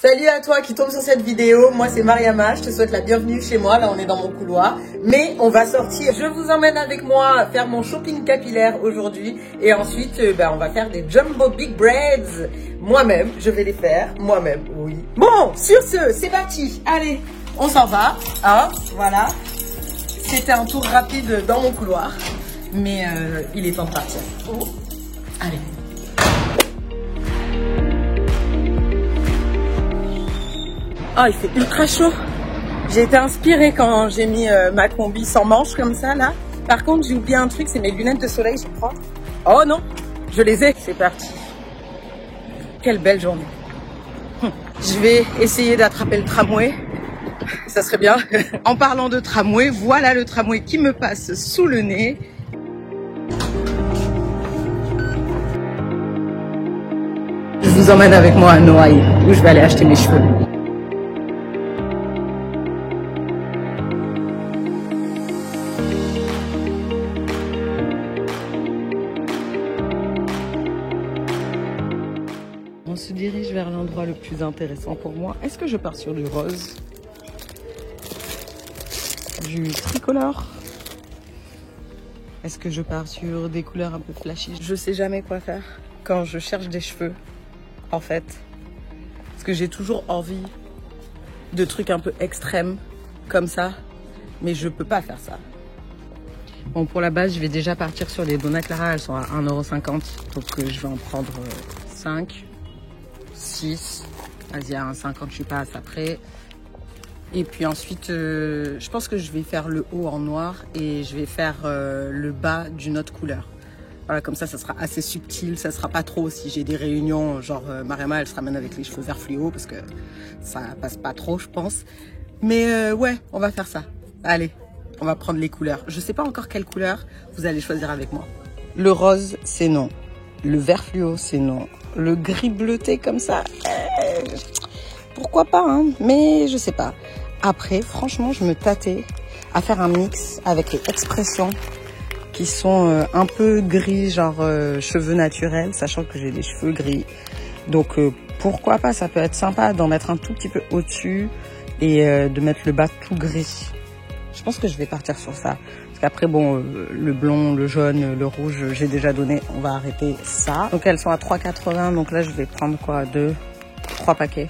Salut à toi qui tombe sur cette vidéo, moi c'est Mariama, je te souhaite la bienvenue chez moi, là on est dans mon couloir, mais on va sortir, je vous emmène avec moi faire mon shopping capillaire aujourd'hui et ensuite on va faire des Jumbo Big Braids, moi-même, je vais les faire, moi-même, oui. Bon, sur ce, c'est parti, allez, on s'en va, hein, voilà, c'était un tour rapide dans mon couloir, mais il est temps de partir, oh. Allez. Oh, il fait ultra chaud. J'ai été inspirée quand j'ai mis ma combi sans manches comme ça, là. Par contre, j'ai oublié un truc, c'est mes lunettes de soleil, je crois. Oh non, je les ai. C'est parti. Quelle belle journée. Je vais essayer d'attraper le tramway. Ça serait bien. En parlant de tramway, voilà le tramway qui me passe sous le nez. Je vous emmène avec moi à Noailles, où je vais aller acheter mes cheveux. On se dirige vers l'endroit le plus intéressant pour moi. Est-ce que je pars sur du rose? Du tricolore? Est-ce que je pars sur des couleurs un peu flashy? Je sais jamais quoi faire quand je cherche des cheveux, en fait. Parce que j'ai toujours envie de trucs un peu extrêmes, comme ça. Mais je peux pas faire ça. Bon, pour la base, je vais déjà partir sur les Donna Clara. Elles sont à 1,50 €. Donc, je vais en prendre 5. 6, vas-y à 1,50 €, je suis pas à ça près. Et puis ensuite, je pense que je vais faire le haut en noir et je vais faire le bas d'une autre couleur. Voilà, comme ça sera assez subtil, ça sera pas trop si j'ai des réunions, genre Mariama, elle se ramène avec les cheveux vert fluo parce que ça passe pas trop, je pense. Mais ouais, on va faire ça. Allez, on va prendre les couleurs. Je sais pas encore quelle couleur, vous allez choisir avec moi. Le rose, c'est non. Le vert fluo, c'est non. Le gris bleuté comme ça, pourquoi pas, hein, mais je sais pas. Après, franchement, je me tâtais à faire un mix avec les expressions qui sont un peu gris, genre cheveux naturels, sachant que j'ai des cheveux gris. Donc, pourquoi pas, ça peut être sympa d'en mettre un tout petit peu au-dessus et de mettre le bas tout gris. Je pense que je vais partir sur ça. Parce qu'après, bon, le blond, le jaune, le rouge, j'ai déjà donné. On va arrêter ça. Donc, elles sont à 3,80 €. Donc là, je vais prendre quoi? 3 paquets.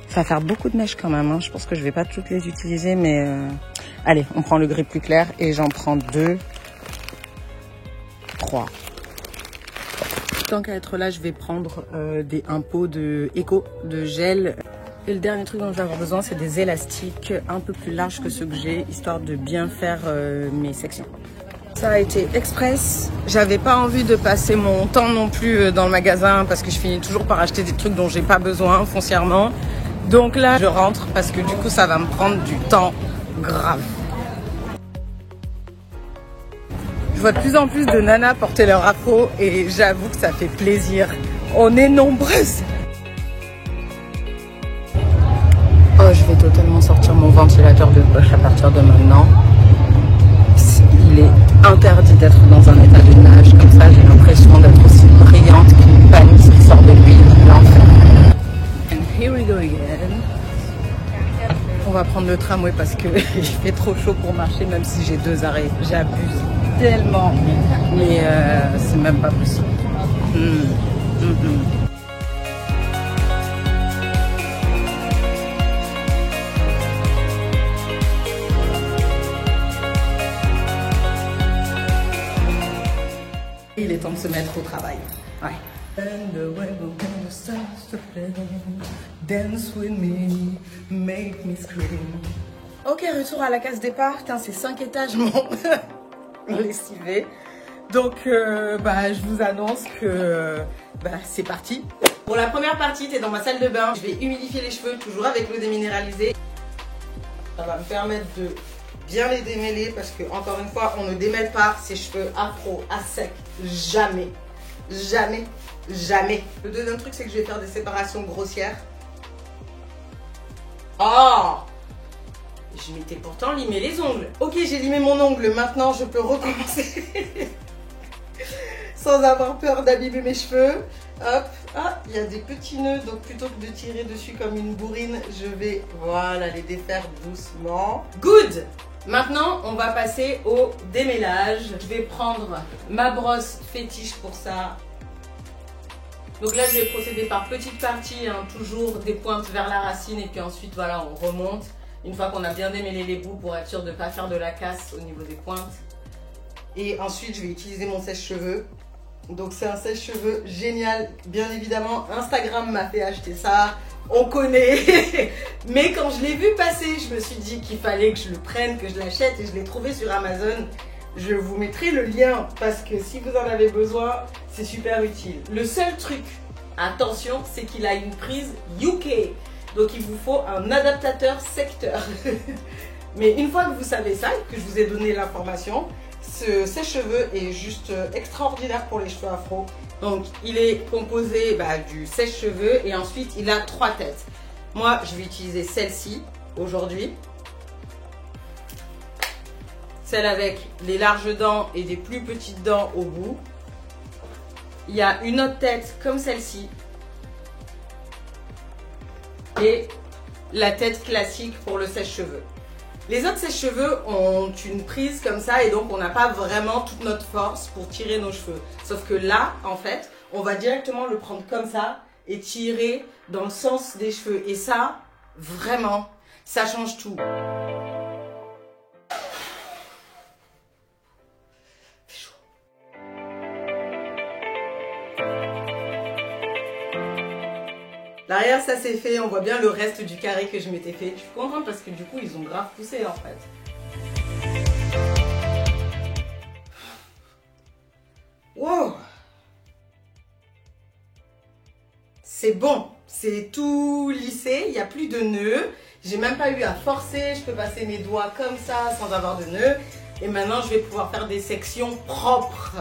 Ça va faire beaucoup de mèches quand même. Hein. Je pense que je vais pas toutes les utiliser. Mais allez, on prend le gris plus clair. Et j'en prends 2, 3. Tant qu'à être là, je vais prendre un pot de Eco, de gel. Et le dernier truc dont je vais avoir besoin, c'est des élastiques un peu plus larges que ceux que j'ai, histoire de bien faire mes sections. Ça a été express. J'avais pas envie de passer mon temps non plus dans le magasin parce que je finis toujours par acheter des trucs dont j'ai pas besoin foncièrement. Donc là, je rentre parce que du coup, ça va me prendre du temps grave. Je vois de plus en plus de nanas porter leur afro et j'avoue que ça fait plaisir. On est nombreuses. Oh, je vais totalement sortir mon ventilateur de poche à partir de maintenant. Il est interdit d'être dans un état de nage. Comme ça, j'ai l'impression d'être aussi brillante qu'une panne qui sort de lui. L'enfer. And here we go again. On va prendre le tramway parce que il fait trop chaud pour marcher, même si j'ai 2 arrêts. J'abuse tellement. Mais c'est même pas possible. Il est temps de se mettre au travail. Ouais. Ok, retour à la case départ. Putain, c'est 5 étages mon lessivé. Donc, je vous annonce que c'est parti. Pour la première partie, t'es dans ma salle de bain. Je vais humidifier les cheveux, toujours avec l'eau déminéralisée. Ça va me permettre de bien les démêler parce que, encore une fois, on ne démêle pas ses cheveux afro à sec. Jamais. Jamais. Jamais. Le deuxième truc, c'est que je vais faire des séparations grossières. Oh! Je m'étais pourtant limé les ongles. Ok, j'ai limé mon ongle. Maintenant, je peux recommencer. Sans avoir peur d'abîmer mes cheveux. Hop. Ah, il y a des petits nœuds, donc plutôt que de tirer dessus comme une bourrine, je vais, voilà, les défaire doucement. Good! Maintenant, on va passer au démêlage. Je vais prendre ma brosse fétiche pour ça. Donc là, je vais procéder par petites parties, hein, toujours des pointes vers la racine et puis ensuite, voilà, on remonte. Une fois qu'on a bien démêlé les bouts pour être sûr de ne pas faire de la casse au niveau des pointes. Et ensuite, je vais utiliser mon sèche-cheveux. Donc c'est un sèche-cheveux génial. Bien évidemment, Instagram m'a fait acheter ça. On connaît. Mais quand je l'ai vu passer, je me suis dit qu'il fallait que je le prenne, que je l'achète. Et je l'ai trouvé sur Amazon. Je vous mettrai le lien parce que si vous en avez besoin, c'est super utile. Le seul truc, attention, c'est qu'il a une prise UK. Donc il vous faut un adaptateur secteur. Mais une fois que vous savez ça et que je vous ai donné l'information, ce sèche-cheveux est juste extraordinaire pour les cheveux afro. Donc il est composé du sèche-cheveux et ensuite il a 3 têtes. Moi je vais utiliser celle-ci aujourd'hui. Celle avec les larges dents et des plus petites dents au bout. Il y a une autre tête comme celle-ci. Et la tête classique pour le sèche-cheveux. Les autres sèche-cheveux ont une prise comme ça et donc on n'a pas vraiment toute notre force pour tirer nos cheveux. Sauf que là, en fait, on va directement le prendre comme ça et tirer dans le sens des cheveux. Et ça, vraiment, ça change tout. L'arrière, ça c'est fait. On voit bien le reste du carré que je m'étais fait. Je suis contente parce que du coup, ils ont grave poussé en fait. Wow! C'est bon. C'est tout lissé. Il n'y a plus de nœuds. J'ai même pas eu à forcer. Je peux passer mes doigts comme ça sans avoir de nœuds. Et maintenant, je vais pouvoir faire des sections propres.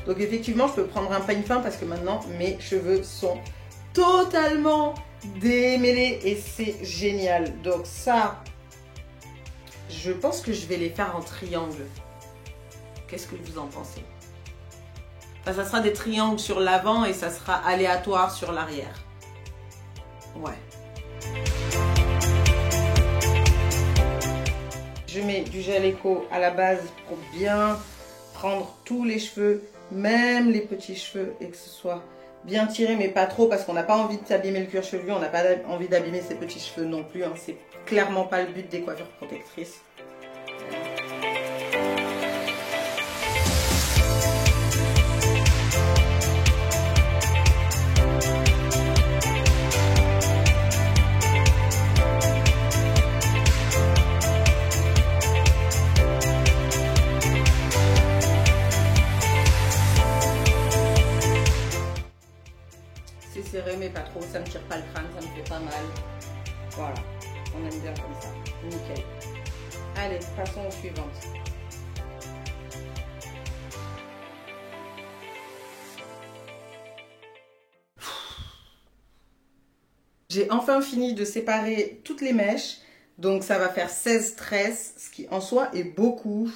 Donc effectivement, je peux prendre un peigne fin parce que maintenant, mes cheveux sont totalement démêlés et c'est génial. Donc ça, je pense que je vais les faire en triangle. Qu'est-ce que vous en pensez? Enfin, ça sera des triangles sur l'avant et ça sera aléatoire sur l'arrière. Ouais. Je mets du gel éco à la base pour bien prendre tous les cheveux, même les petits cheveux, et que ce soit bien tiré, mais pas trop, parce qu'on n'a pas envie de s'abîmer le cuir chevelu, on n'a pas envie d'abîmer ses petits cheveux non plus. Hein. C'est clairement pas le but des coiffures protectrices. Serré mais pas trop, ça me tire pas le crâne, ça me fait pas mal. Voilà, on aime bien comme ça, nickel. Allez, passons aux suivantes. J'ai enfin fini de séparer toutes les mèches, donc ça va faire 16 tresses, ce qui en soi est beaucoup.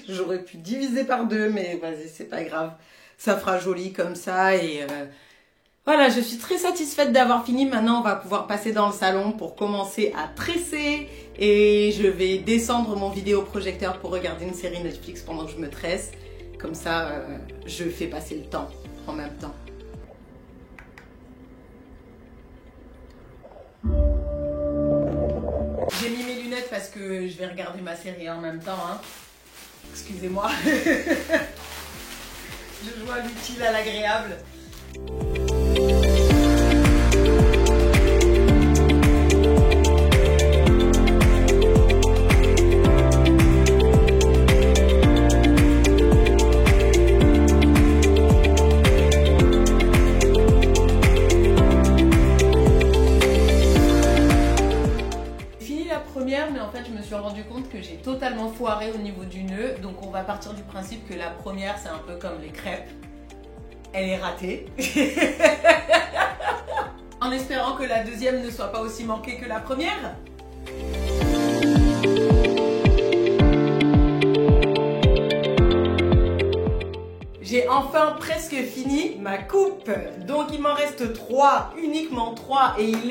J'aurais pu diviser par 2, mais vas-y, c'est pas grave. Ça fera joli comme ça et... Voilà, je suis très satisfaite d'avoir fini. Maintenant, on va pouvoir passer dans le salon pour commencer à tresser. Et je vais descendre mon vidéoprojecteur pour regarder une série Netflix pendant que je me tresse. Comme ça, je fais passer le temps en même temps. J'ai mis mes lunettes parce que je vais regarder ma série en même temps. Hein. Excusez-moi. Je joins l'utile à l'agréable. Mais en fait je me suis rendu compte que j'ai totalement foiré au niveau du nœud, donc on va partir du principe que la première c'est un peu comme les crêpes, elle est ratée. En espérant que la deuxième ne soit pas aussi manquée que la première. J'ai enfin presque fini ma coupe. Donc il m'en reste 3, uniquement 3 et il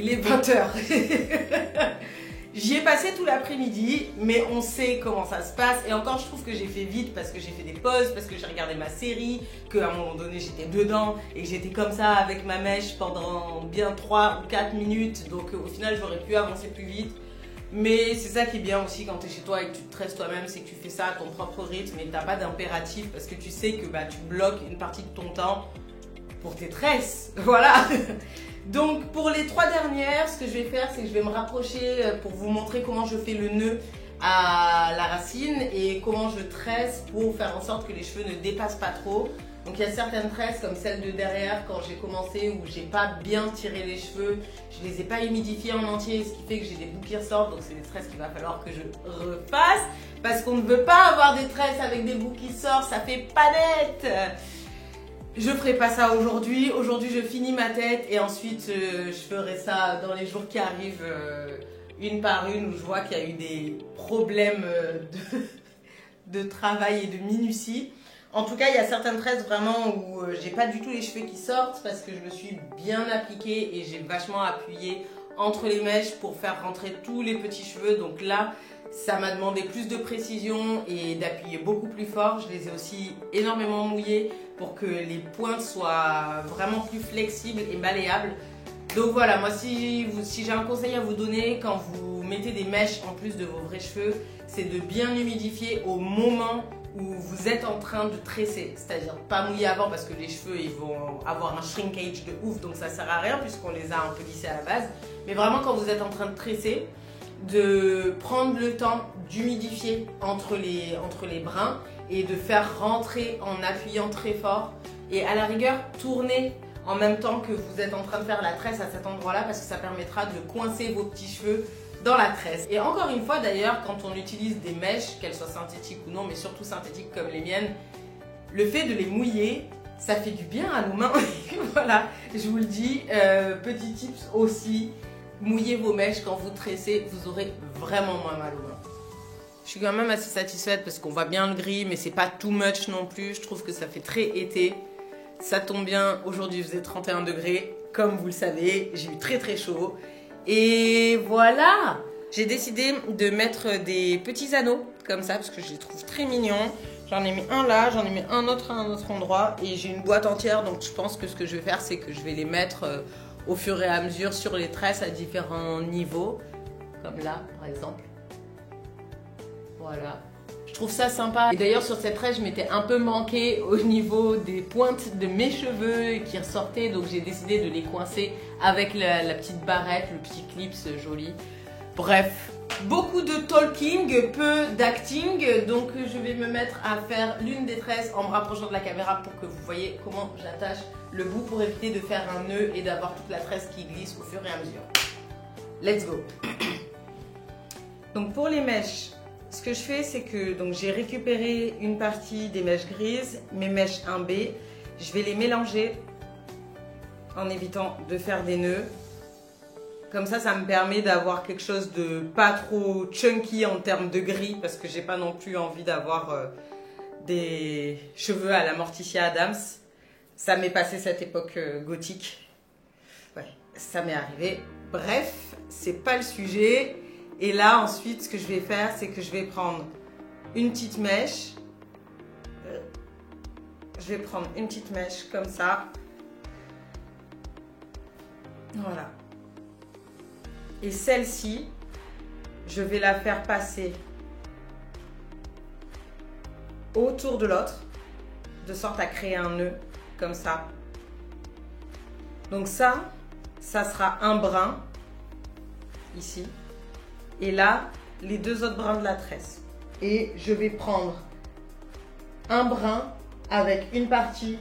est 20h. J'y ai passé tout l'après-midi, mais on sait comment ça se passe. Et encore, je trouve que j'ai fait vite parce que j'ai fait des pauses, parce que j'ai regardé ma série, qu'à un moment donné, j'étais dedans et que j'étais comme ça avec ma mèche pendant bien 3 ou 4 minutes. Donc au final, j'aurais pu avancer plus vite. Mais c'est ça qui est bien aussi quand tu es chez toi et que tu te tresses toi-même, c'est que tu fais ça à ton propre rythme et tu n'as pas d'impératif parce que tu sais que tu bloques une partie de ton temps pour tes tresses. Voilà. Donc pour les 3 dernières, ce que je vais faire, c'est que je vais me rapprocher pour vous montrer comment je fais le nœud à la racine et comment je tresse pour faire en sorte que les cheveux ne dépassent pas trop. Donc il y a certaines tresses comme celle de derrière quand j'ai commencé où j'ai pas bien tiré les cheveux, je les ai pas humidifiés en entier, ce qui fait que j'ai des bouts qui ressortent, donc c'est des tresses qu'il va falloir que je refasse parce qu'on ne veut pas avoir des tresses avec des bouts qui sortent, ça fait pas net. Je ferai pas ça aujourd'hui. Aujourd'hui, je finis ma tête et ensuite, je ferai ça dans les jours qui arrivent, une par une, où je vois qu'il y a eu des problèmes de travail et de minutie. En tout cas, il y a certaines tresses vraiment où j'ai pas du tout les cheveux qui sortent parce que je me suis bien appliquée et j'ai vachement appuyé entre les mèches pour faire rentrer tous les petits cheveux. Donc là, ça m'a demandé plus de précision et d'appuyer beaucoup plus fort. Je les ai aussi énormément mouillés pour que les pointes soient vraiment plus flexibles et malléables. Donc voilà, moi si j'ai un conseil à vous donner quand vous mettez des mèches en plus de vos vrais cheveux, c'est de bien humidifier au moment où vous êtes en train de tresser. C'est-à-dire pas mouiller avant parce que les cheveux ils vont avoir un shrinkage de ouf, donc ça sert à rien puisqu'on les a un peu lissés à la base. Mais vraiment quand vous êtes en train de tresser, de prendre le temps d'humidifier entre les brins et de faire rentrer en appuyant très fort et à la rigueur tourner en même temps que vous êtes en train de faire la tresse à cet endroit-là parce que ça permettra de coincer vos petits cheveux dans la tresse. Et encore une fois d'ailleurs, quand on utilise des mèches, qu'elles soient synthétiques ou non, mais surtout synthétiques comme les miennes, le fait de les mouiller, ça fait du bien à nos mains. Voilà, je vous le dis, petit tips aussi, mouillez vos mèches quand vous tressez, vous aurez vraiment moins mal aux mains. Je suis quand même assez satisfaite parce qu'on voit bien le gris, mais c'est pas too much non plus. Je trouve que ça fait très été. Ça tombe bien, aujourd'hui il faisait 31 degrés. Comme vous le savez, j'ai eu très très chaud. Et voilà, j'ai décidé de mettre des petits anneaux comme ça parce que je les trouve très mignons. J'en ai mis un là, j'en ai mis un autre à un autre endroit et j'ai une boîte entière. Donc je pense que ce que je vais faire, c'est que je vais les mettre au fur et à mesure sur les tresses à différents niveaux. Comme là, par exemple. Voilà. Je trouve ça sympa. Et d'ailleurs, sur cette tresse, je m'étais un peu manqué au niveau des pointes de mes cheveux qui ressortaient. Donc, j'ai décidé de les coincer avec la petite barrette, le petit clip joli. Bref, beaucoup de talking, peu d'acting. Donc, je vais me mettre à faire l'une des tresses en me rapprochant de la caméra pour que vous voyez comment j'attache le bout pour éviter de faire un nœud et d'avoir toute la tresse qui glisse au fur et à mesure. Let's go. Donc, pour les mèches, ce que je fais, c'est que j'ai récupéré une partie des mèches grises, mes mèches 1B. Je vais les mélanger en évitant de faire des nœuds. Comme ça me permet d'avoir quelque chose de pas trop chunky en termes de gris parce que j'ai pas non plus envie d'avoir des cheveux à la Morticia Adams. Ça m'est passé cette époque gothique. Ouais, ça m'est arrivé. Bref, c'est pas le sujet. Et là, ensuite, ce que je vais faire, c'est que je vais prendre une petite mèche. Je vais prendre une petite mèche comme ça. Voilà. Et celle-ci, je vais la faire passer autour de l'autre, de sorte à créer un nœud, comme ça. Donc ça sera un brin, ici. Et là, les 2 autres brins de la tresse. Et je vais prendre un brin avec une partie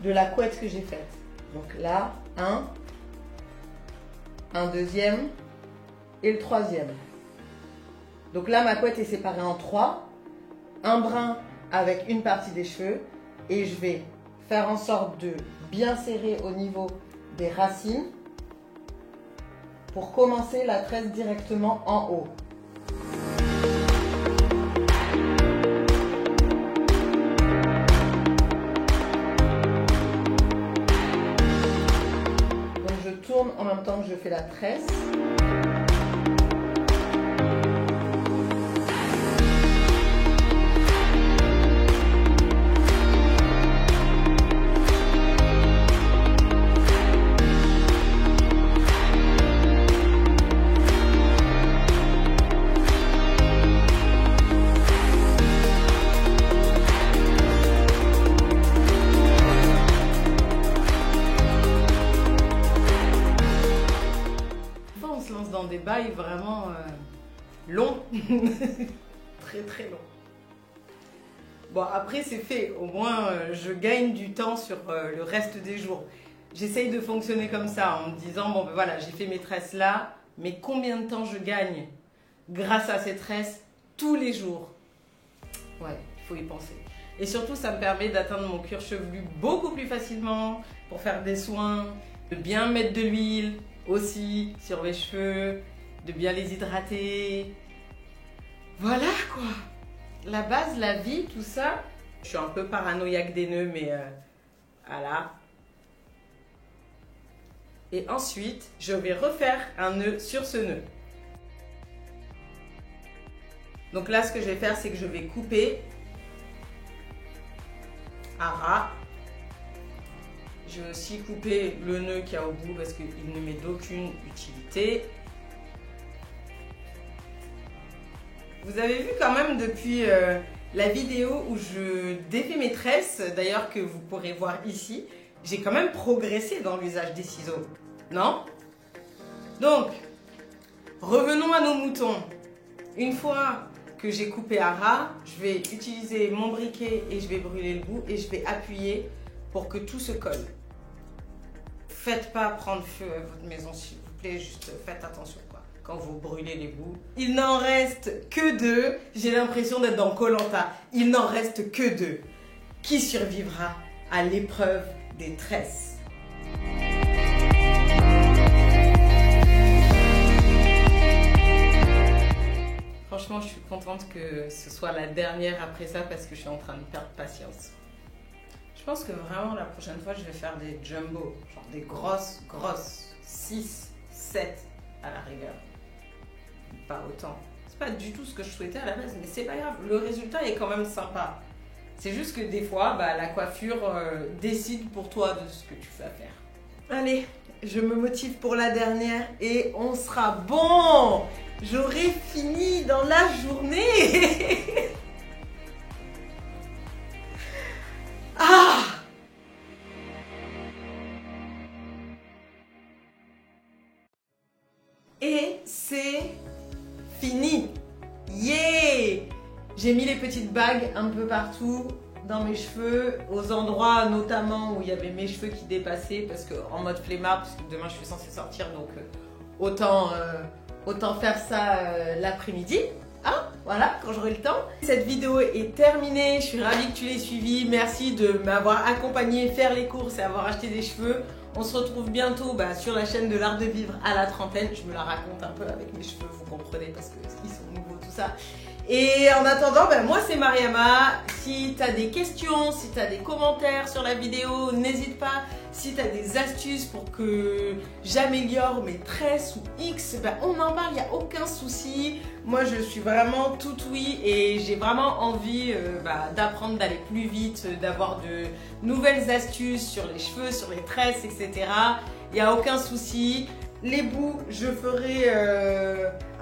de la couette que j'ai faite. Donc là, un deuxième et le troisième. Donc là, ma couette est séparée en 3. Un brin avec une partie des cheveux. Et je vais faire en sorte de bien serrer au niveau des racines pour commencer la tresse directement en haut. même temps que je fais la tresse. Dans des bails vraiment longs, très très longs. Bon, après c'est fait, au moins je gagne du temps sur le reste des jours. J'essaye de fonctionner comme ça en me disant bon ben voilà, j'ai fait mes tresses là, mais combien de temps je gagne grâce à ces tresses tous les jours? Ouais, il faut y penser. Et surtout ça me permet d'atteindre mon cuir chevelu beaucoup plus facilement pour faire des soins, de bien mettre de l'huile aussi sur mes cheveux, de bien les hydrater. Voilà quoi. La base, la vie, tout ça. Je suis un peu paranoïaque des nœuds, mais voilà. Et ensuite, je vais refaire un nœud sur ce nœud. Donc là, ce que je vais faire, c'est que je vais couper à ras. Je vais aussi couper le nœud qu'il y a au bout parce qu'il ne m'est d'aucune utilité. Vous avez vu quand même depuis la vidéo où je défais mes tresses, d'ailleurs que vous pourrez voir ici, j'ai quand même progressé dans l'usage des ciseaux, non? Donc, revenons à nos moutons. Une fois que j'ai coupé à ras, je vais utiliser mon briquet et je vais brûler le bout et je vais appuyer pour que tout se colle. Faites pas prendre feu à votre maison s'il vous plaît, juste faites attention quoi, quand vous brûlez les bouts. Il n'en reste que 2, j'ai l'impression d'être dans Koh-Lanta. Il n'en reste que 2. Qui survivra à l'épreuve des tresses? Franchement, je suis contente que ce soit la dernière après ça parce que je suis en train de perdre patience. Je pense que vraiment la prochaine fois je vais faire des jumbo, genre des grosses, 6, 7 à la rigueur. Pas autant. C'est pas du tout ce que je souhaitais à la base, mais c'est pas grave, le résultat est quand même sympa. C'est juste que des fois, la coiffure décide pour toi de ce que tu vas faire. Allez, je me motive pour la dernière et on sera bon. J'aurai fini dans la journée. Ah! Et c'est fini. Yeah! J'ai mis les petites bagues un peu partout dans mes cheveux, aux endroits notamment où il y avait mes cheveux qui dépassaient parce que en mode flemmard, parce que demain je suis censée sortir, donc autant faire ça l'après-midi. Hein, voilà, quand j'aurai le temps. Cette vidéo est terminée, je suis ravie que tu l'aies suivie. Merci de m'avoir accompagnée, faire les courses et avoir acheté des cheveux. On se retrouve bientôt sur la chaîne de l'art de vivre à la trentaine. Je me la raconte un peu avec mes cheveux, vous comprenez, parce qu'ils sont nouveaux, tout ça. Et en attendant, moi c'est Mariama. Si tu as des questions, si tu as des commentaires sur la vidéo, n'hésite pas. Si tu as des astuces pour que j'améliore mes tresses ou X, on en parle, il n'y a aucun souci. Moi je suis vraiment tout oui et j'ai vraiment envie d'apprendre, d'aller plus vite, d'avoir de nouvelles astuces sur les cheveux, sur les tresses, etc. Il n'y a aucun souci. Les bouts, je ferai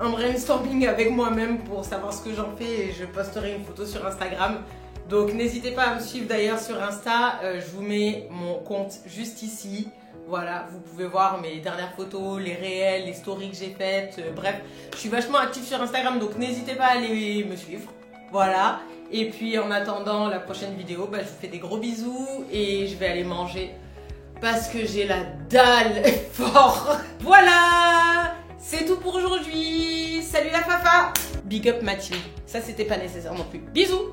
un brainstorming avec moi-même pour savoir ce que j'en fais et je posterai une photo sur Instagram. Donc n'hésitez pas à me suivre d'ailleurs sur Insta, je vous mets mon compte juste ici. Voilà, vous pouvez voir mes dernières photos, les réels, les stories que j'ai faites. Bref, je suis vachement active sur Instagram, donc n'hésitez pas à aller me suivre. Voilà, et puis en attendant la prochaine vidéo, je vous fais des gros bisous et je vais aller manger parce que j'ai la dalle fort. Voilà, c'est tout pour aujourd'hui. Salut la fafa. Big up Mathilde, ça c'était pas nécessaire non plus. Bisous.